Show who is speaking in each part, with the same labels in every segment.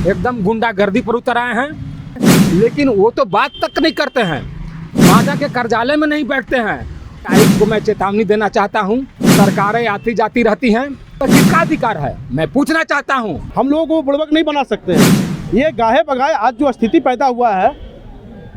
Speaker 1: एकदम गुंडागर्दी पर उतर आए हैं। लेकिन वो तो बात तक नहीं करते हैं, माडा के कार्यालय में नहीं बैठते हैं। आयुक्त को मैं चेतावनी देना चाहता हूँ, सरकारें आती जाती रहती हैं, तो किसका अधिकार है मैं पूछना चाहता हूँ।
Speaker 2: हम लोगों को बुड़बक नहीं बना सकते हैं। ये गाहे बगाए आज जो स्थिति पैदा हुआ है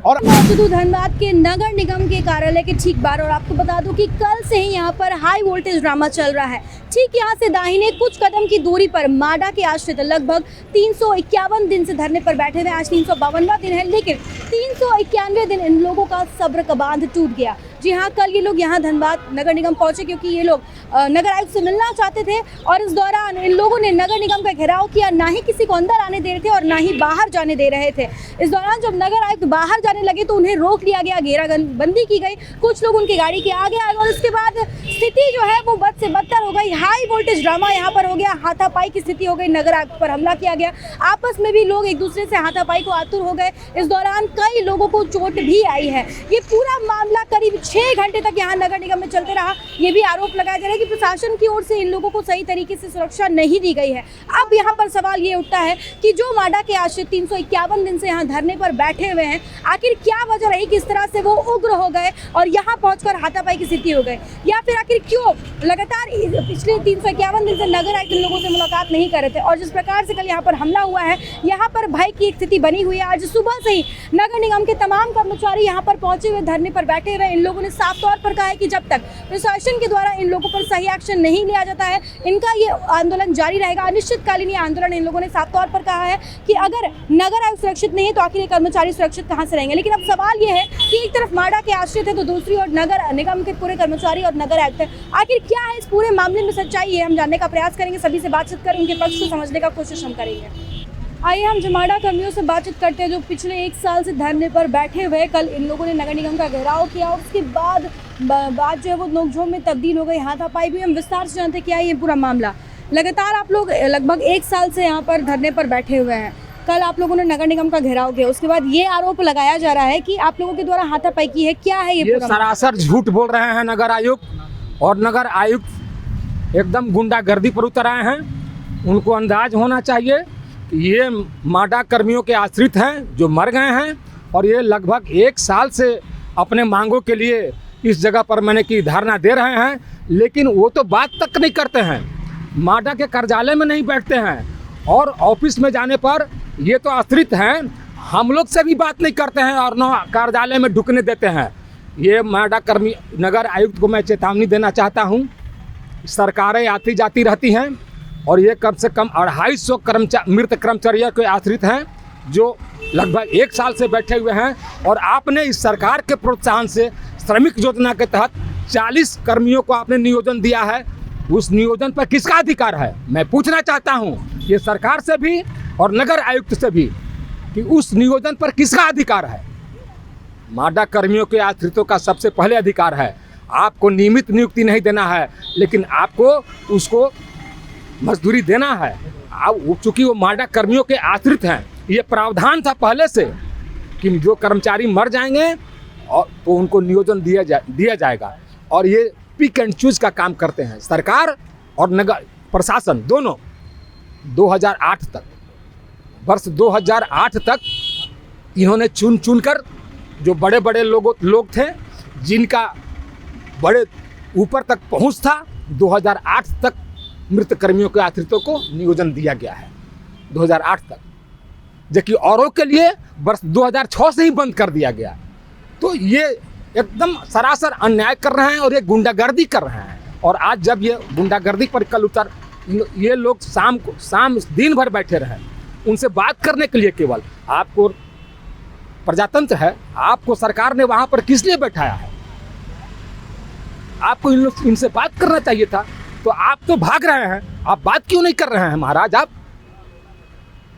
Speaker 2: और
Speaker 3: मौजूद हूँ धनबाद के नगर निगम के कार्यालय के ठीक बाहर और आपको बता दूं कि कल से ही यहाँ पर हाई वोल्टेज ड्रामा चल रहा है। ठीक यहाँ से दाहिने कुछ कदम की दूरी पर माडा के आश्रित लगभग 351 दिन से धरने पर बैठे हुए। आज 352वां दिन है, लेकिन 391वें दिन इन लोगों का सब्र का बांध टूट गया। जी हाँ, कल ये लोग यहाँ धनबाद नगर निगम पहुंचे क्योंकि ये लोग नगर आयुक्त से मिलना चाहते थे और इस दौरान इन लोगों ने नगर निगम का घेराव किया। ना ही किसी को अंदर आने दे रहे थे और ना ही बाहर जाने दे रहे थे। इस दौरान जब नगर आयुक्त बाहर जाने लगे तो उन्हें रोक लिया गया, घेराबंदी की गई। कुछ लोग उनकी गाड़ी के आगे आए और उसके बाद स्थिति जो है वो बद से बदतर हो गई। हाई वोल्टेज ड्रामा यहाँ पर हो गया, हाथापाई की स्थिति हो गई, नगर आयुक्त पर हमला किया गया। आपस में भी लोग एक दूसरे से हाथापाई को आतुर हो गए। इस दौरान कई लोगों को चोट भी आई है। ये पूरा मामला करीब 6 घंटे तक यहाँ नगर निगम में चलते रहा। ये भी आरोप लगाया जा रहा है कि प्रशासन की ओर से इन लोगों को सही तरीके से सुरक्षा नहीं दी गई है। अब यहाँ पर सवाल ये उठता है कि जो माडा के आश्रित 351 दिन से यहाँ धरने पर बैठे हुए हैं, आखिर क्या वजह रही, किस तरह से वो उग्र हो गए और यहाँ पहुंचकर हाथापाई की स्थिति हो गई, या फिर आखिर क्यों लगातार पिछले 351 दिन से नगर आयुक्त इन लोगों से मुलाकात नहीं कर रहे थे। और जिस प्रकार से कल यहाँ पर हमला हुआ है, यहाँ पर भय की एक स्थिति बनी हुई है। आज सुबह से ही नगर निगम के तमाम कर्मचारी यहाँ पर पहुंचे हुए, धरने पर बैठे हुए। इन लोगों ने साफ तौर पर कहा है कि जब तक प्रशासन के द्वारा इन लोगों पर सही एक्शन नहीं लिया जाता है, इनका ये आंदोलन जारी रहेगा। अनिश्चितकालीन ये आंदोलन इन लोगों ने साफ तौर पर कहा है कि अगर नगर आयुक्त सुरक्षित नहीं है तो आखिर ये कर्मचारी सुरक्षित कहां से रहेंगे। लेकिन अब सवाल ये है कि एक तरफ माडा के आश्रित है तो दूसरी ओर नगर निगम के पूरे कर्मचारी और नगर आयुक्त है। आखिर क्या है इस पूरे मामले में सच्चाई है, हम जानने का प्रयास करेंगे। सभी से बातचीत कर उनके पक्ष को समझने का कोशिश हम करेंगे। आइए हम जमाडा कर्मियों से बातचीत करते हैं जो पिछले 1 साल से धरने पर बैठे हुए। कल इन लोगों ने नगर निगम का घेराव किया और उसके बाद बात जो है वो नोकझोंक में तब्दील हो गई, हाथापाई भी। हम विस्तार से जानते क्या है ये पूरा मामला। लगातार आप लोग लगभग 1 साल से यहाँ पर धरने पर बैठे हुए हैं। कल आप लोगों ने नगर निगम का घेराव किया, उसके बाद ये आरोप लगाया जा रहा है कि आप लोगों के द्वारा हाथापाई की है। क्या है ये
Speaker 1: सरासर झूठ बोल रहे हैं नगर आयुक्त। और नगर आयुक्त एकदम गुंडागर्दी पर उतर आए हैं। उनको अंदाज होना चाहिए ये माडा कर्मियों के आश्रित हैं जो मर गए हैं और ये लगभग 1 साल से अपने मांगों के लिए इस जगह पर मैंने की धरना दे रहे हैं। लेकिन वो तो बात तक नहीं करते हैं, माडा के कार्यालय में नहीं बैठते हैं और ऑफिस में जाने पर ये तो आश्रित हैं, हम लोग से भी बात नहीं करते हैं और न कार्यालय में ढुकने देते हैं। ये माडा कर्मी नगर आयुक्त को मैं चेतावनी देना चाहता हूँ, सरकारें आती जाती रहती हैं और ये कम से कम 250 मृत कर्मचारियों के आश्रित हैं जो लगभग 1 साल से बैठे हुए हैं। और आपने इस सरकार के प्रोत्साहन से श्रमिक योजना के तहत 40 कर्मियों को आपने नियोजन दिया है। उस नियोजन पर किसका अधिकार है मैं पूछना चाहता हूँ ये सरकार से भी और नगर आयुक्त से भी कि उस नियोजन पर किसका अधिकार है। माडा कर्मियों के आश्रितों का सबसे पहले अधिकार है। आपको नियमित नियुक्ति नहीं देना है, लेकिन आपको उसको मजदूरी देना है। अब चूँकि वो माडा कर्मियों के आश्रित हैं, ये प्रावधान था पहले से कि जो कर्मचारी मर जाएंगे और तो उनको नियोजन दिया जाएगा। और ये पिक एंड चूज का काम करते हैं सरकार और नगर प्रशासन दोनों। 2008 तक, वर्ष 2008 तक इन्होंने चुन कर जो बड़े बड़े लोग थे जिनका बड़े ऊपर तक पहुंच था, 2008 तक मृत कर्मियों के आश्रितों को नियोजन दिया गया है 2008 तक, जबकि औरों के लिए वर्ष 2006 से ही बंद कर दिया गया। तो ये एकदम सरासर अन्याय कर रहे हैं और ये गुंडागर्दी कर रहे हैं। और आज जब ये गुंडागर्दी पर कल उतर ये लोग शाम दिन भर बैठे रहे उनसे बात करने के लिए। केवल आपको प्रजातंत्र है, आपको सरकार ने वहाँ पर किस लिए बैठाया है? आपको इनसे बात करना चाहिए था। तो आप तो भाग रहे हैं, आप बात क्यों नहीं कर रहे हैं महाराज आप?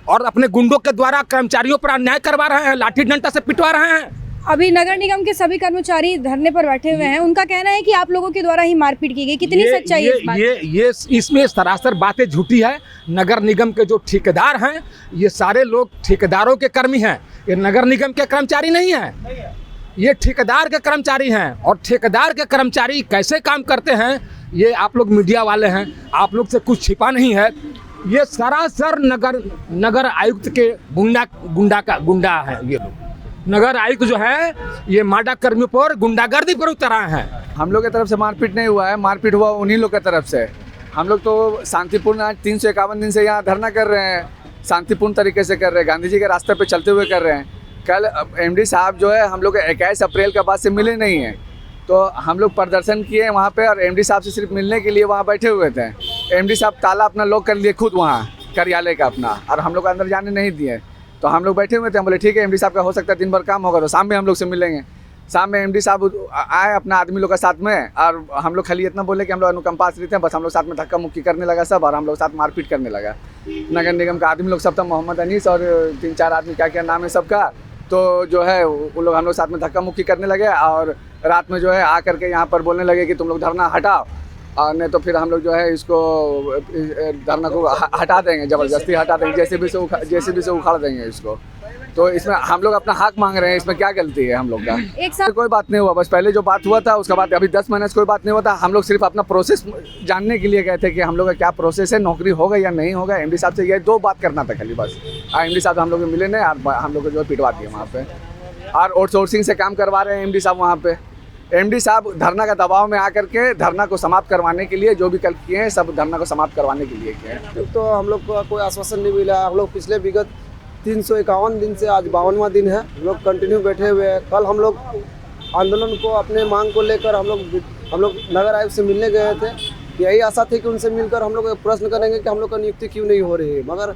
Speaker 1: और अपने गुंडों के द्वारा कर्मचारियों पर अन्याय करवा रहे हैं, लाठी डंडा से पिटवा रहे हैं।
Speaker 3: अभी नगर निगम के सभी कर्मचारी धरने पर बैठे हुए हैं, उनका कहना है कि आप लोगों के द्वारा ही मारपीट की गई। कितनी सच्चाई है इस बात?
Speaker 1: ये इसमें सरासर बातें झूठी है। नगर निगम के जो ठेकेदार हैं ये सारे लोग ठेकेदारों के कर्मी हैं, ये नगर निगम के कर्मचारी नहीं हैं, ये ठेकेदार के कर्मचारी हैं। और ठेकेदार के कर्मचारी कैसे काम करते हैं ये आप लोग मीडिया वाले हैं, आप लोग से कुछ छिपा नहीं है। ये सरासर नगर आयुक्त के गुंडा है ये लोग। नगर आयुक्त जो है ये माडा कर्मियों पर गुंडागर्दी पर उतर आए हैं।
Speaker 4: हम लोग की तरफ से मारपीट नहीं हुआ है, मारपीट हुआ उन्हीं लोग की तरफ से। हम लोग तो शांतिपूर्ण आज 351 दिन से यहाँ धरना कर रहे हैं, शांतिपूर्ण तरीके से कर रहे हैं, गांधी जी के रास्ते पे चलते हुए कर रहे हैं। कल एमडी साहब जो है हम लोग 21 अप्रैल के बाद से मिले नहीं हैं, तो हम लोग प्रदर्शन किए वहाँ पे और एमडी साहब से सिर्फ मिलने के लिए वहाँ बैठे हुए थे। एमडी साहब ताला अपना लॉक कर लिए खुद वहाँ कार्यालय का अपना, और हम लोग अंदर जाने नहीं दिए। तो हम लोग बैठे हुए थे, हम बोले ठीक है एमडी साहब का हो सकता है दिन भर काम होगा तो शाम में हम लोग से मिलेंगे। शाम में एमडी साहब आए अपना आदमी लोग के साथ में, और हम लोग खाली इतना बोले कि हम लोग अनुकंपा आश्रित हैं, बस हम लोग साथ में धक्का मुक्की करने लगा सब, और हम लोग साथ मारपीट करने लगा। नगर निगम का आदमी लोग सब था, मोहम्मद अनीस और 3-4 आदमी क्या क्या नाम है सबका, तो जो है वो लोग हम लोग साथ में धक्का मुक्की करने लगे। और रात में जो है आकर के यहाँ पर बोलने लगे कि तुम लोग धरना हटाओ, और नहीं तो फिर हम लोग जो है इसको धरना को हटा देंगे, ज़बरदस्ती हटा देंगे, जेसीबी से उखाड़ देंगे इसको। तो इसमें हम लोग अपना हक मांग रहे हैं, इसमें क्या गलती है हम लोग का?
Speaker 3: एक साथ
Speaker 4: कोई बात नहीं हुआ, बस पहले जो बात हुआ था उसके बाद अभी 10 महीने से कोई बात नहीं हुआ था। हम लोग सिर्फ अपना प्रोसेस जानने के लिए गए थे कि हम लोग का क्या प्रोसेस है, नौकरी होगा या नहीं होगा। एमडी साहब से ये 2 बात करना था खाली बस। एमडी साहब हम लोग मिले नहीं और हम लोग को जो है पिटवा दिए वहाँ पे, और आउटसोर्सिंग से काम करवा रहे हैं एमडी साहब वहाँ पे। एमडी साहब धरना का दबाव में आकर के धरना को समाप्त करवाने के लिए जो भी कल किए हैं सब धरना को समाप्त करवाने के लिए किए हैं।
Speaker 5: तो हम लोग को कोई आश्वासन नहीं मिला। हम लोग पिछले विगत 351 दिन से आज 52वां दिन है, हम लोग कंटिन्यू बैठे हुए हैं। कल हम लोग आंदोलन को अपने मांग को लेकर हम लोग नगर आयुक्त से मिलने गए थे। यही आशा थी कि उनसे मिलकर हम लोग प्रश्न करेंगे कि हम लोग का नियुक्ति क्यों नहीं हो रही है, मगर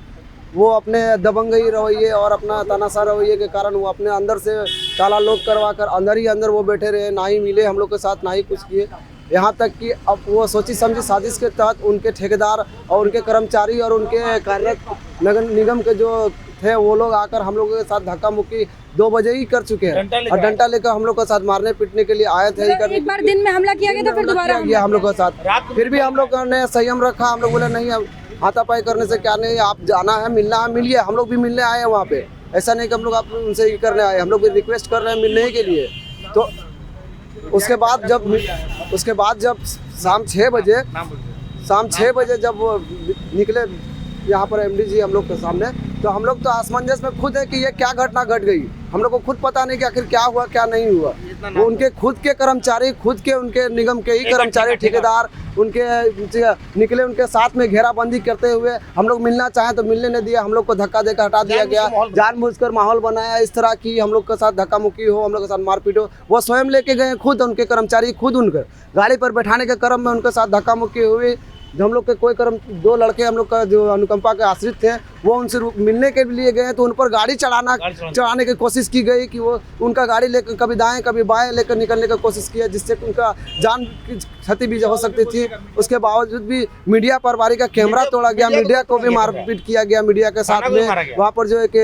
Speaker 5: वो अपने दबंगई रवैये और अपना तानाशाह रवैये के कारण वो अपने अंदर से ताला लॉक करवा कर अंदर वो बैठे रहे, ना ही मिले हम लोग के साथ, ना ही कुछ किए। यहाँ तक कि अब वो सोची समझी साजिश के तहत उनके ठेकेदार और उनके कर्मचारी और उनके कार्यरत नगर निगम के जो थे वो लोग आकर हम लोगों के साथ धक्का मुक्की 2 बजे ही कर चुके हैं, और डंडा लेकर हम लोग के साथ मारने पीटने के लिए आए थे।
Speaker 3: एक बार दिन में हमला किया गया था, फिर दोबारा
Speaker 5: किया हम लोग के साथ। फिर भी हम लोग ने संयम रखा। हम लोग बोले नहीं, अब हाथापाई करने से क्या नहीं, आप जाना है मिलना है मिलिए। हम लोग भी मिलने आए हैं वहाँ पे, ऐसा नहीं कि हम लोग आप उनसे ही करने आए, हम लोग भी रिक्वेस्ट कर रहे हैं मिलने के लिए। तो उसके बाद जब शाम 6 बजे जब वो निकले यहाँ पर एमडी जी हम लोग के सामने, तो हम लोग तो असमंजस में खुद है कि ये क्या घटना घट गई। हम लोग को खुद पता नहीं कि आखिर क्या हुआ क्या नहीं हुआ। वो उनके खुद के कर्मचारी, खुद के उनके निगम के ही कर्मचारी ठेकेदार उनके निकले, उनके साथ में घेराबंदी करते हुए हम लोग मिलना चाहें तो मिलने नहीं दिया। हम लोग को धक्का देकर हटा दिया गया, जानबूझकर माहौल बनाया इस तरह की हम लोग के साथ धक्का मुक्की हो, हम लोग के साथ मारपीट हो। वो स्वयं लेके गए खुद, उनके कर्मचारी खुद उनके गाड़ी पर बैठाने के क्रम में उनके साथ धक्का मुक्की हुई। जो हम लोग के कोई 2 लड़के हम लोग का जो अनुकंपा के आश्रित थे वो उनसे मिलने के लिए गए, तो उन पर गाड़ी चढ़ाने की कोशिश की गई कि वो उनका गाड़ी लेकर कभी दाएं कभी बाएं लेकर निकलने की कोशिश किया, जिससे उनका जान की क्षति भी हो सकती थी। उसके बावजूद भी मीडिया पर बारी का कैमरा तोड़ा गया, मीडिया को भी मारपीट किया गया। मीडिया के साथ में वहाँ पर जो एक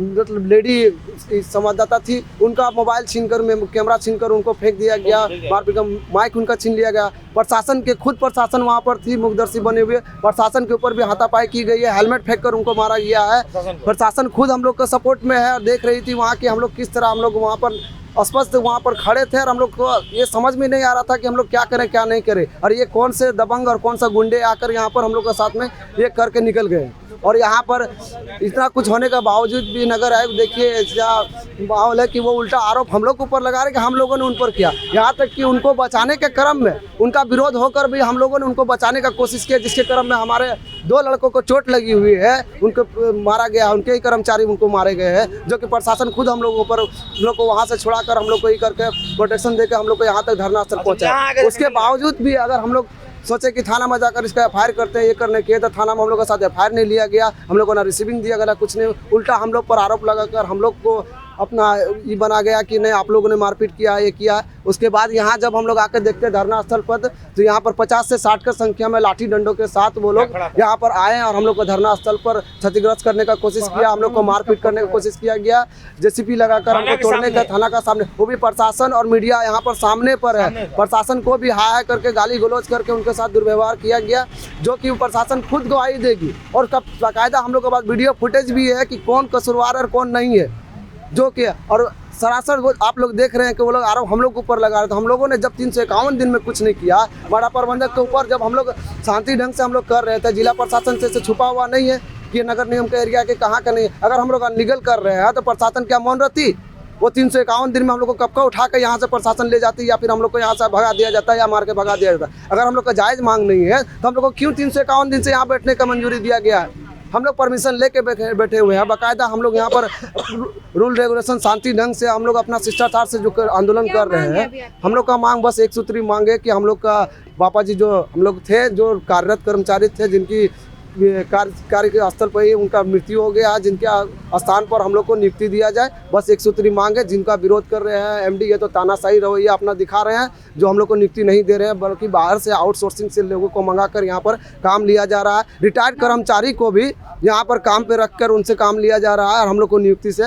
Speaker 5: मतलब लेडी संवाददाता थी, उनका मोबाइल छीनकर कैमरा छीनकर उनको फेंक दिया गया, मारपीट का माइक उनका छीन लिया गया। प्रशासन वहाँ पर थी, मुखदर्शी बने हुए, प्रशासन के ऊपर भी हाथापाई की गई है, हेलमेट फेंक कर उनको मारा गया है। प्रशासन खुद हम लोग का सपोर्ट में है और देख रही थी वहाँ की हम लोग किस तरह हम लोग वहाँ पर स्पष्ट वहाँ पर खड़े थे, और हम लोग को ये समझ में नहीं आ रहा था कि हम लोग क्या करें क्या नहीं करें, और ये कौन से दबंग और कौन सा गुंडे आकर यहाँ पर हम लोग के साथ में ये करके निकल गए। और यहाँ पर इतना कुछ होने का बावजूद भी नगर आयुक्त देखिए ऐसा माहौल है कि वो उल्टा आरोप हम लोग के ऊपर लगा रहे कि हम लोगों ने उन पर किया। यहाँ तक कि उनको बचाने के क्रम में उनका विरोध होकर भी हम लोगों ने उनको बचाने का कोशिश किया, जिसके क्रम में हमारे 2 लड़कों को चोट लगी हुई है, उनको मारा गया, उनके ही कर्मचारी उनको मारे गए हैं, जो कि प्रशासन खुद हम लोगों पर हम लोग को वहाँ से छुड़ा कर हम लोग को ही करके प्रोटेक्शन देकर हम लोग को यहाँ तक धरना स्थल पहुँचा। उसके बावजूद भी अगर हम लोग सोचे कि थाना में जाकर इसका FIR करते हैं, ये करने के, तो थाना में हम लोग के साथ FIR नहीं लिया गया, हम लोग को ना रिसीविंग दिया गया, कुछ नहीं। उल्टा हम लोग पर आरोप लगाकर हम लोग को अपना ये बना गया कि नहीं आप लोगों ने मारपीट किया, ये किया। उसके बाद यहाँ जब हम लोग आकर देखते धरना स्थल पर, तो यहाँ पर 50 से 60 की संख्या में लाठी डंडों के साथ वो लोग यहाँ पर आए और हम लोग को धरना स्थल पर क्षतिग्रस्त करने का कोशिश किया, हम लोग को मारपीट करने की कोशिश किया गया, JCP लगाकर हमको तोड़ने का, थाना का सामने, वो भी प्रशासन और मीडिया यहाँ पर सामने पर है। प्रशासन को भी हाय करके गाली गलौज करके उनके साथ दुर्व्यवहार किया गया, जो कि प्रशासन खुद गवाही देगी। और बाकायदा हम लोग के पास वीडियो फुटेज भी है कि कौन कसूरवार और कौन नहीं है, जो कि और सरासर वो आप लोग देख रहे हैं कि वो लोग आरोप हम लोग के ऊपर लगा रहे थे। हम लोगों ने जब 351 दिन में कुछ नहीं किया, बड़ा प्रबंधक के ऊपर जब हम लोग शांति ढंग से हम लोग कर रहे थे, जिला प्रशासन से छुपा हुआ नहीं है कि नगर निगम के एरिया के कहाँ का नहीं। अगर हम लोग अनलीगल कर रहे हैं तो प्रशासन क्या मौन रहती? वो 351 दिन में हम लोग को कब का उठा के यहाँ से प्रशासन ले जाती, या फिर हम लोग को यहाँ से भगा दिया जाता है या मार के भगा दिया जाता है। अगर हम लोग का जायज़ मांग नहीं है तो हम लोग को क्यों 351 दिन से यहाँ बैठने का मंजूरी दिया गया है? हम लोग परमिशन लेके बैठे हुए हैं, बाकायदा हम लोग यहाँ पर रूल रेगुलेशन शांति ढंग से हम लोग अपना शिष्टाचार से जो आंदोलन कर रहे हैं। हम लोग का मांग बस एक सूत्री मांग है कि हम लोग का बापा जी जो हम लोग थे, जो कार्यरत कर्मचारी थे, जिनकी कार्य के स्थल पर ही उनका मृत्यु हो गया है, जिनके स्थान पर हम लोग को नियुक्ति दिया जाए, बस एक सूत्री मांग है। जिनका विरोध कर रहे हैं एमडी, ये तो तानाशाही रवैया अपना दिखा रहे हैं, जो हम लोग को नियुक्ति नहीं दे रहे हैं, बल्कि बाहर से आउटसोर्सिंग से लोगों को मंगाकर यहाँ पर काम लिया जा रहा है। रिटायर्ड कर्मचारी को भी यहाँ पर काम पे रखकर उनसे काम लिया जा रहा है और हम लोग को नियुक्ति से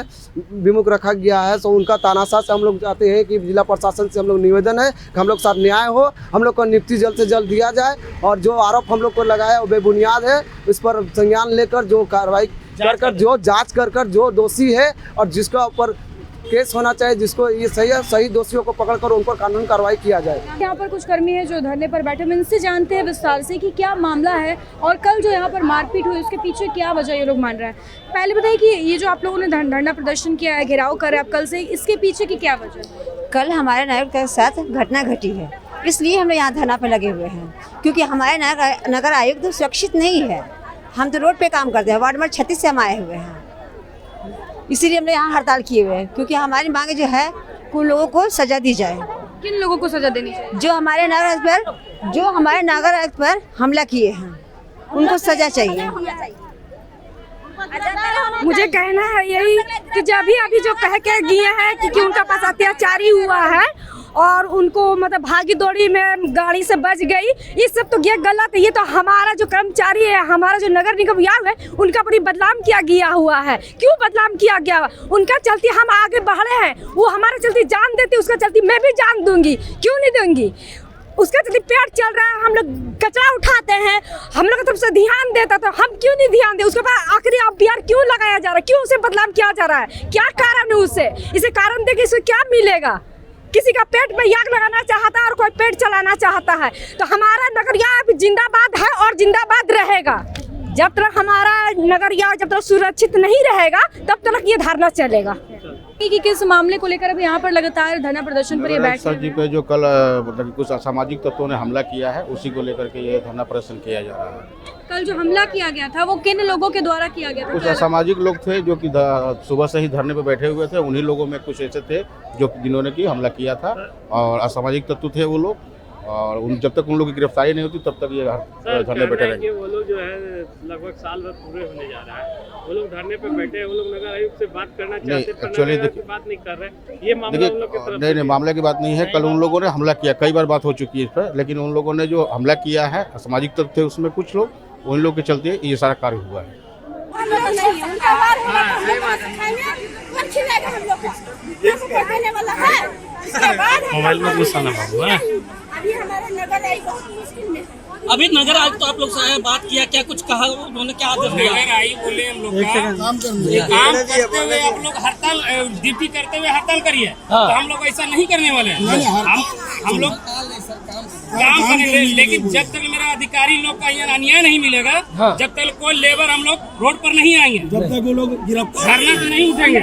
Speaker 5: विमुख रखा गया है। तो उनका तानाशाह से हम लोग चाहते हैं कि जिला प्रशासन से हम लोग निवेदन है कि हम लोग साथ न्याय हो, हम लोग को नियुक्ति जल्द से जल्द दिया जाए, और जो आरोप हम लोग को लगाया वो बेबुनियाद है, इस पर संज्ञान लेकर जो कार्रवाई कर जो जांच कर जो दोषी है और जिसका ऊपर केस होना चाहिए, जिसको ये सही है, सही दोषियों को पकड़कर उन पर कानूनी कार्रवाई किया जाए।
Speaker 3: यहाँ पर कुछ कर्मी हैं जो धरने पर बैठे, हम इनसे जानते हैं विस्तार से कि क्या मामला है और कल जो यहाँ पर मारपीट हुई उसके पीछे क्या वजह ये लोग मान रहे हैं। पहले बताइए कि ये जो आप लोगों ने धरना प्रदर्शन किया है, घेराव कर रहे हैं आप कल से, इसके पीछे की क्या वजह है?
Speaker 6: कल हमारे नागरिक के साथ घटना घटी है, इसलिए हम लोग यहाँ धरना पर लगे हुए हैं, क्योंकि हमारे नगर आयुक्त तो सुरक्षित नहीं है। हम तो रोड पे काम करते हैं, वार्ड नंबर 36 से हम आए हुए हैं, इसीलिए हमने यहाँ हड़ताल किए हुए हैं, क्योंकि हमारी मांग जो है कुछ लोगों को सजा दी जाए।
Speaker 3: किन लोगों को सजा देनी चाहिए?
Speaker 6: जो हमारे नागर आयुक्त पर हमला किए हैं, उनको सजा चाहिए।
Speaker 7: मुझे कहना है यही कि जब भी अभी जो कह के गए हैं कि उनका पास अत्याचारी हुआ है और उनको मतलब भागी दौड़ी में गाड़ी से बच गई, ये सब तो ये गलत है। ये तो हमारा जो कर्मचारी है, हमारा जो नगर निगम यार है, उनका बड़ी बदनाम किया गया हुआ है। क्यों बदनाम किया गया? उनका चलते हम आगे बढ़े हैं, वो हमारे चलते जान देते, उसका चलते मैं भी जान दूंगी, क्यों नहीं दूंगी? उसका चलते पेट चल रहा है, हम लोग कचरा उठाते हैं, हम लोग तरफ से ध्यान देता तो हम क्यों नहीं ध्यान दे? उसके बाद आखिरी अभियान क्यों लगाया जा रहा है? क्यों उसे बदनाम किया जा रहा है? क्या कारण है उससे? इसे कारण दे के इसे क्या मिलेगा? किसी का पेट में आग लगाना चाहता है और कोई पेट चलाना चाहता है। तो हमारा नगरिया जिंदाबाद है और जिंदाबाद रहेगा। जब तक हमारा नगरिया जब तक सुरक्षित नहीं रहेगा तब तक ये धरना चलेगा।
Speaker 3: कि किस मामले को लेकर अब यहाँ पर लगातार धरना प्रदर्शन पर ये बैठ
Speaker 8: सर जी पे जो कल मतलब कुछ असामाजिक तत्वों ने हमला किया है, उसी को लेकर के ये धरना प्रदर्शन किया जा रहा है।
Speaker 3: कल जो हमला किया गया था वो किन लोगों के द्वारा किया गया था?
Speaker 8: कुछ असामाजिक लोग थे जो कि सुबह से ही धरने पे बैठे हुए थे, उन्हीं लोगों में कुछ ऐसे थे जो जिन्होंने की हमला किया था, और असामाजिक तत्व थे वो लोग, और जब तक उन लोगों की गिरफ्तारी नहीं होती तब तक ये धरने बैठे रहेंगे।
Speaker 9: वो लोग जो है लगभग साल भर पूरे होने जा रहा है, वो लोग धरने पे बैठे हैं, वो लोग नगर आयुक्त से बात करना चाहते हैं, एक्चुअली बात नहीं कर रहे। ये मामला उन लोग की तरफ
Speaker 8: नहीं, मामले की बात नहीं है। कल उन लोगों ने हमला किया, कई बार बात हो चुकी है इस पर, लेकिन उन लोगों ने जो हमला किया है, असामाजिक तत्व थे उसमें कुछ लोग, उन लोग के चलते ये सारा कार्य हुआ है।
Speaker 9: मोबाइल में गुस्सा ना बाबू है।
Speaker 10: अभी नगर आयुक्त तो आप लोग से बात किया, क्या कुछ कहा उन्होंने? क्या आदेश दिया?
Speaker 9: नगर आयुक्त बोले हम लोग काम करते हुए आप लोग हड़ताल ड्यूटी करते हुए हड़ताल करिए, तो हम लोग ऐसा नहीं करने वाले हैं। हम लोग काम करेंगे, लेकिन जब तक मेरा अधिकारी लोग का यहाँ अन्याय नहीं मिलेगा, जब तक कोई लेबर हम लोग रोड पर नहीं आएंगे, जब तक वो लोग धरना तो नहीं उठेंगे।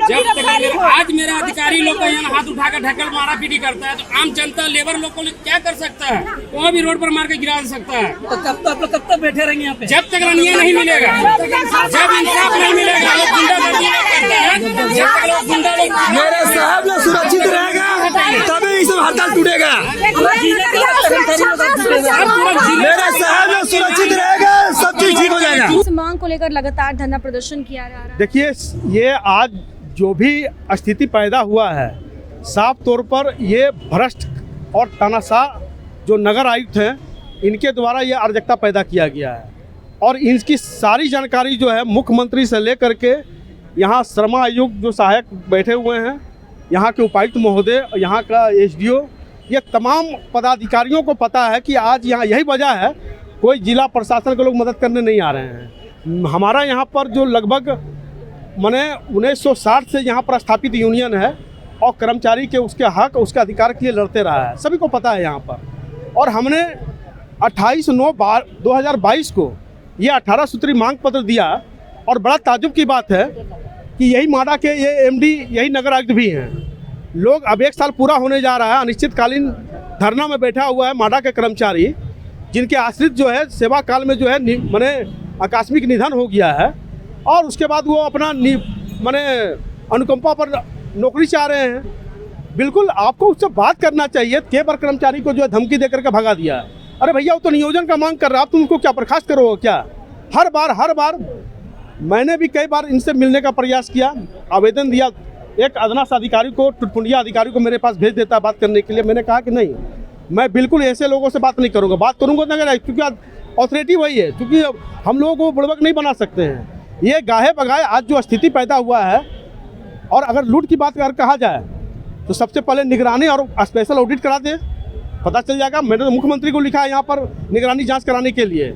Speaker 9: जब तक आज मेरा अधिकारी लोग का यहाँ हाथ उठाकर ढकल मारा पीटी करता है, तो आम जनता लेबर लोग को क्या कर सकता है? कोई भी रोड पर मार के गिरा सकता है।
Speaker 10: तो कब तक बैठे रहेंगे यहाँ पे?
Speaker 9: जब तक अन्याय नहीं मिलेगा, जब इंसाफ नहीं मिलेगा, लोग गुंडागर्दी करते हैं, जब तक लोग गुंडा लोग
Speaker 11: मेरे साहब लोग सुरक्षित रहेगा तभी इस हड़ताल टूटेगा। मेरे साहब लोग सुरक्षित रहेगा, सब चीज ठीक हो जाएगा।
Speaker 3: इस मांग को लेकर लगातार धरना प्रदर्शन किया जा रहा है।
Speaker 2: देखिए, ये आज जो भी स्थिति पैदा हुआ है, साफ तौर पर ये भ्रष्ट और तानाशाह जो नगर आयुक्त हैं, इनके द्वारा ये अराजकता पैदा किया गया है, और इनकी सारी जानकारी जो है मुख्यमंत्री से लेकर के यहाँ श्रम आयुक्त जो सहायक बैठे हुए हैं, यहाँ के उपायुक्त महोदय, यहाँ का एसडीओ, ये तमाम पदाधिकारियों को पता है कि आज यहाँ यही वजह है कोई जिला प्रशासन के लोग मदद करने नहीं आ रहे हैं। हमारा यहाँ पर जो लगभग माने 1960 से यहाँ पर स्थापित यूनियन है और कर्मचारी के उसके हक उसके अधिकार के लिए लड़ते रहा है, सभी को पता है यहाँ पर। और हमने 28/9/2022 को ये 18 सूत्री मांग पत्र दिया और बड़ा ताजुब की बात है कि यही माडा के ये MD यही नगर आयुक्त भी हैं। लोग अब 1 साल पूरा होने जा रहा है, अनिश्चितकालीन धरना में बैठा हुआ है माडा के कर्मचारी, जिनके आश्रित जो है सेवा काल में जो है माने आकस्मिक निधन हो गया है और उसके बाद वो अपना माने अनुकंपा पर नौकरी चाह रहे हैं। बिल्कुल आपको उससे बात करना चाहिए। कई बार कर्मचारी को जो है धमकी देकर के भगा दिया। अरे भैया वो तो नियोजन का मांग कर रहा है, आप तुम उनको क्या बर्खास्त करोगे क्या? हर बार मैंने भी कई बार इनसे मिलने का प्रयास किया, आवेदन दिया। एक अदना सा अधिकारी को, टुटपुंडिया अधिकारी को मेरे पास भेज देता है बात करने के लिए। मैंने कहा कि नहीं, मैं बिल्कुल ऐसे लोगों से बात नहीं करूँगा। बात करूँगा नगर, क्योंकि अथॉरिटी वही है, क्योंकि हम लोगों को बुड़बक नहीं बना सकते हैं। ये गाहे बगाए आज जो स्थिति पैदा हुआ है, और अगर लूट की बात अगर कहा जाए तो सबसे पहले निगरानी और स्पेशल ऑडिट करा दे, पता चल जाएगा। मैंने तो मुख्यमंत्री को लिखा है यहाँ पर निगरानी जांच कराने के लिए।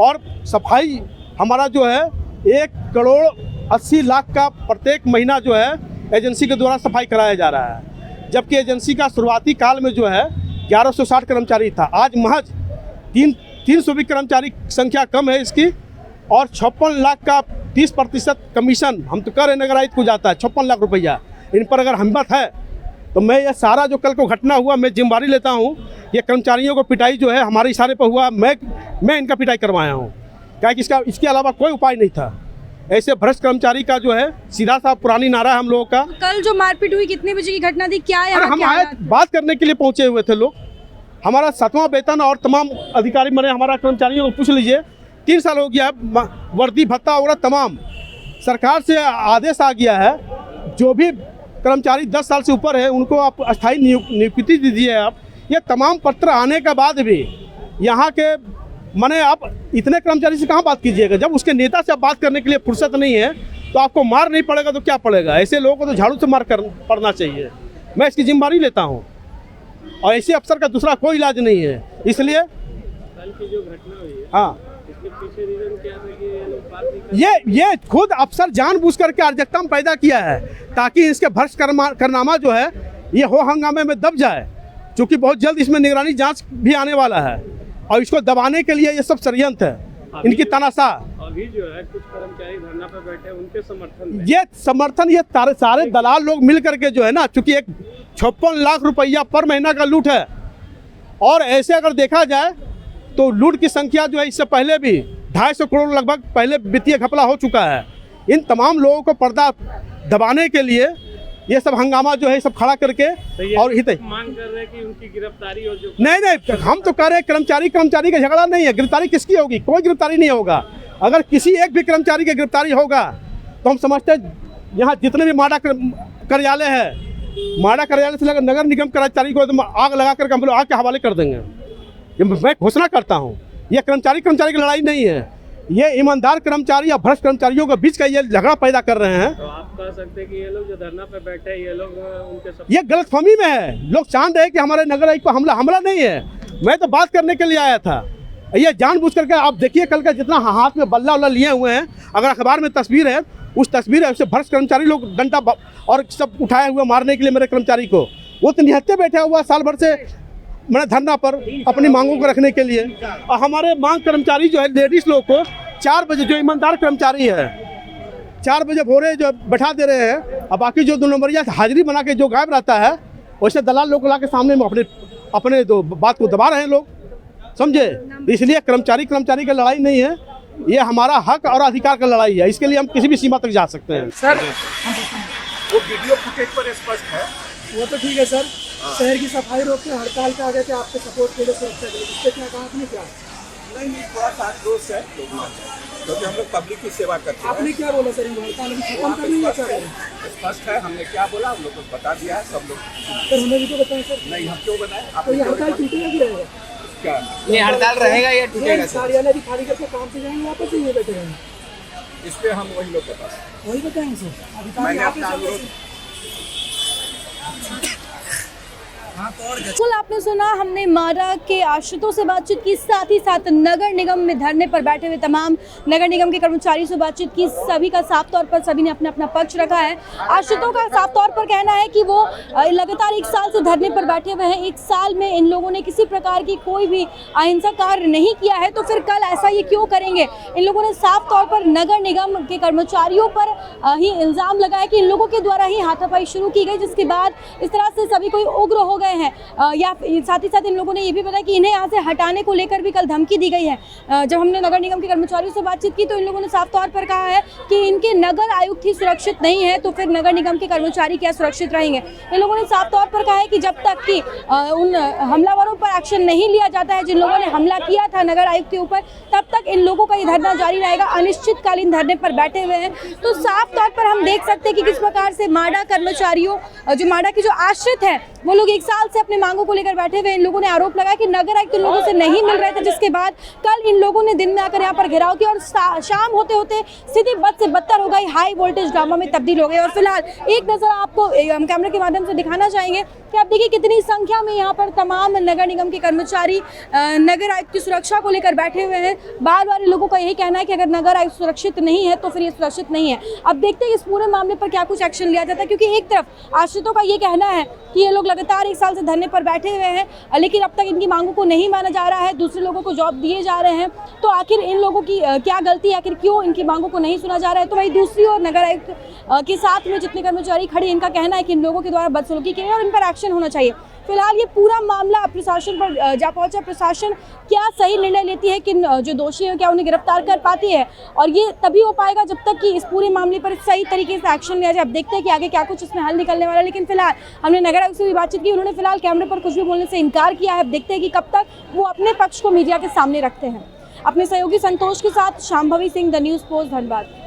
Speaker 2: और सफाई हमारा जो है 1,80,00,000 का प्रत्येक महीना जो है एजेंसी के द्वारा सफाई कराया जा रहा है, जबकि एजेंसी का शुरुआती काल में जो है 1160 कर्मचारी था। आज महज 300 भी कर्मचारी संख्या कम है इसकी, और 56 लाख का 30% कमीशन हम तो कह रहे नगर आयुक्त को जाता है। 56 लाख रुपया इन पर अगर हिम्मत है तो मैं ये सारा जो कल को घटना हुआ मैं जिम्मेदारी लेता हूँ। ये कर्मचारियों को पिटाई जो है हमारे इशारे पर हुआ, मैं इनका पिटाई करवाया हूँ, क्या कि इसके अलावा कोई उपाय नहीं था। ऐसे भ्रष्ट कर्मचारी का जो है सीधा सा पुरानी नारा है हम लोगों का।
Speaker 3: कल जो मारपीट हुई कितने बजे की घटना थी, क्या है?
Speaker 2: हम आए बात करने के लिए पहुंचे हुए थे लोग। हमारा 7वां वेतन और तमाम अधिकारी मैंने हमारा कर्मचारियों को पूछ लीजिए, 3 साल हो गया, वर्दी भत्ता वगैरह तमाम सरकार से आदेश आ गया है। जो भी कर्मचारी 10 साल से ऊपर है उनको आप अस्थायी नियुक्ति दीजिए। आप ये तमाम पत्र आने के बाद भी यहाँ के माने आप इतने कर्मचारी से कहाँ बात कीजिएगा? जब उसके नेता से आप बात करने के लिए फुर्सत नहीं है तो आपको मार नहीं पड़ेगा तो क्या पड़ेगा? ऐसे लोगों को तो झाड़ू से मार कर पड़ना चाहिए। मैं इसकी जिम्मेदारी लेता हूँ और ऐसे अफसर का दूसरा कोई इलाज नहीं है। इसलिए
Speaker 12: कल की जो घटना हुई है,
Speaker 2: हाँ,
Speaker 12: इसके पीछे रीजन क्या था कि ये लोग बात नहीं कर
Speaker 2: ये खुद अफसर जानबूझ करके अराजकता में पैदा किया है ताकि इसके भ्रष्ट कारनामा जो है ये हो हंगामे में दब जाए, क्योंकि बहुत जल्द इसमें निगरानी जांच भी आने वाला है और इसको दबाने के लिए ये सब षड्यंत्र है, इनकी तानाशाह।
Speaker 12: अभी जो है कुछ कर्मचारी धरना पर बैठे उनके
Speaker 2: समर्थन ये सारे दलाल लोग मिल करके जो है ना, चूंकि एक 56 लाख रुपया पर महीना का लूट है। और ऐसे अगर देखा जाए तो लूट की संख्या जो है इससे पहले भी 250 करोड़ लगभग पहले वित्तीय घपला हो चुका है। इन तमाम लोगों को पर्दा दबाने के लिए ये सब हंगामा जो है सब खड़ा करके और हित
Speaker 12: मांग कर रहे हैं कि उनकी गिरफ्तारी हो। जो
Speaker 2: नहीं, हम तो कह रहे हैं कर्मचारी का झगड़ा नहीं है। गिरफ्तारी किसकी होगी? कोई गिरफ्तारी नहीं होगा। अगर किसी एक भी कर्मचारी की गिरफ्तारी होगा तो हम समझते हैं यहाँ जितने भी माडा कार्यालय है, माडा कार्यालय से लेकर नगर निगम कर्मचारी को एकदम आग लगा करके हम लोग आग के हवाले कर देंगे। ये मैं घोषणा करता हूँ। ये कर्मचारी की लड़ाई नहीं है, ये ईमानदार कर्मचारी या भ्रष्ट कर्मचारियों के बीच का ये झगड़ा पैदा कर रहे हैं।
Speaker 12: तो आप कह सकते हैं कि ये लोग जो धरना पे बैठे हैं ये लोग उनके
Speaker 2: ये गलतफहमी में है। लोग चाह रहे हैं कि हमारे नगर आयुक्त को हमला नहीं है। मैं तो बात करने के लिए आया था। ये जानबूझ करके आप देखिए कल का जितना हाथ में बल्ला उल्ला लिए हुए हैं, अगर अखबार में तस्वीर है, उस तस्वीर है भ्रष्ट कर्मचारी लोग डंडा और सब उठाए हुए मारने के लिए मेरे कर्मचारी को। वो तो निहत्ते बैठा हुआ साल भर से मैंने धरना पर अपनी मांगों को रखने के लिए। और हमारे मांग कर्मचारी जो है लेडीज लोग को 4 बजे, जो ईमानदार कर्मचारी है 4 बजे भोरे जो बैठा दे रहे हैं, और बाकी जो 2 नंबरिया हाजिरी बना के जो गायब रहता है वैसे दलाल लोग ला के सामने में अपने तो बात को दबा रहे हैं लोग, समझे? इसलिए कर्मचारी की लड़ाई नहीं है, ये हमारा हक और अधिकार का लड़ाई है। इसके लिए हम किसी भी सीमा तक जा सकते हैं।
Speaker 13: सर वो वीडियो फुटेज पर स्पष्ट है।
Speaker 14: वो तो ठीक है सर, शहर की सफाई रोक के हड़ताल पे आ गए थे आपके सपोर्ट के लिए, सुरक्षा के लिए, इससे क्या कहा आपने? क्या
Speaker 13: नहीं, थोड़ा सा दोष है क्योंकि हम लोग पब्लिक की सेवा करते हैं।
Speaker 14: आपने क्या बोला सर? हड़ताल अभी खत्म करनी है सर?
Speaker 13: स्पष्ट है, हमने क्या बोला हम लोग को बता दिया है सब लोग।
Speaker 14: सर हमें भी तो बताएं सर।
Speaker 13: नहीं, हम क्यों बताएं?
Speaker 14: तो ये हड़ताल टूटेगा कि रहेगा?
Speaker 13: क्या
Speaker 14: ये हड़ताल रहेगा या टूटेगा? कार्यालय भी खाली करके काम से जाएंगे वापस, ही बैठे रहेंगे?
Speaker 13: इस पे हम वही लोग बताएं।
Speaker 14: वही बताएंगे सर।
Speaker 13: मैंने अपना अनुरोध
Speaker 3: बिल्कुल आपने सुना, हमने माडा के आश्रितों से बातचीत की, साथ ही साथ नगर निगम में धरने पर बैठे हुए तमाम नगर निगम के कर्मचारियों से बातचीत की। सभी का साफ तौर पर सभी ने अपना अपना पक्ष रखा है। आश्रितों का साफ तौर पर कहना है कि वो लगातार 1 साल से धरने पर बैठे हुए हैं। 1 साल में इन लोगों ने किसी प्रकार की कोई भी अहिंसक कार्य नहीं किया है, तो फिर कल ऐसा ये क्यों करेंगे। इन लोगों ने साफ तौर पर नगर निगम के कर्मचारियों पर ही इल्ज़ाम लगाया कि इन लोगों के द्वारा ही हाथापाई शुरू की गई, जिसके बाद इस तरह से सभी कोई उग्र हो गए हैं। या साथ ही साथ इन लोगों ने ये भी बताया कि इन्हें यहाँ से हटाने को लेकर भी कल धमकी दी गई है। जब हमने नगर निगम के कर्मचारियों से बातचीत की तो इन लोगों ने साफ तौर पर कहा है कि इनके नगर आयुक्त ही सुरक्षित नहीं है, तो फिर नगर निगम के कर्मचारी क्या सुरक्षित रहेंगे। इन लोगों ने साफ तौर पर कहा है कि जब तक कि उन हमलावरों पर एक्शन नहीं लिया जाता है जिन लोगों ने हमला किया था नगर आयुक्त के ऊपर, तब तक इन लोगों का ये धरना जारी रहेगा। अनिश्चितकालीन धरने पर बैठे हुए हैं। तो साफ तौर पर हम देख सकते हैं कि किस प्रकार से माडा कर्मचारियों, जो माडा के जो आश्रित हैं, वो लोग 1 साल से अपने मांगों को लेकर बैठे हुए। इन लोगों ने आरोप लगाया कि नगर आयुक्त इन लोगों से नहीं मिल रहे थे, जिसके बाद कल इन लोगों ने दिन में आकर यहाँ पर घेराव किया और शाम होते होते स्थिति बद से बदतर हो गई, हाई वोल्टेज ड्रामा में तब्दील हो गई। और फिलहाल एक नज़र आपको हम कैमरे के माध्यम से दिखाना चाहेंगे कि आप देखिए कितनी संख्या में यहाँ पर तमाम नगर निगम के कर्मचारी नगर आयुक्त की सुरक्षा को लेकर बैठे हुए हैं। बार बार लोगों का यही कहना है कि अगर नगर आयुक्त सुरक्षित नहीं है तो फिर ये सुरक्षित नहीं है। अब देखते हैं इस पूरे मामले पर क्या कुछ एक्शन लिया जाता है, क्योंकि एक तरफ आश्रितों का ये कहना है कि ये लोग लगातार 1 साल से धरने पर बैठे हुए हैं, लेकिन अब तक इनकी मांगों को नहीं माना जा रहा है, दूसरे लोगों को जॉब दिए जा रहे हैं। तो आखिर इन लोगों की क्या गलती है, आखिर क्यों इनकी मांगों को नहीं सुना जा रहा है। तो वही दूसरी ओर नगर आयुक्त के साथ में जितने कर्मचारी खड़े, इनका कहना है कि इन लोगों के द्वारा बदसलूकी की गई और इन पर एक्शन होना चाहिए। फिलहाल ये पूरा मामला प्रशासन पर जा पहुंचा। प्रशासन क्या सही निर्णय लेती है कि जो दोषी हैं क्या उन्हें गिरफ्तार कर पाती है, और ये तभी हो पाएगा जब तक कि इस पूरे मामले पर सही तरीके से एक्शन लिया जाए। अब देखते हैं कि आगे क्या कुछ इसमें हल निकलने वाला है। लेकिन फिलहाल हमने नगर आयुक्त से भी बातचीत की, उन्होंने फिलहाल कैमरे पर कुछ भी बोलने से इनकार किया है। अब देखते हैं कि कब तक वो अपने पक्ष को मीडिया के सामने रखते हैं। अपने सहयोगी संतोष के साथ Shambhavi Singh, the news post, Dhanbad.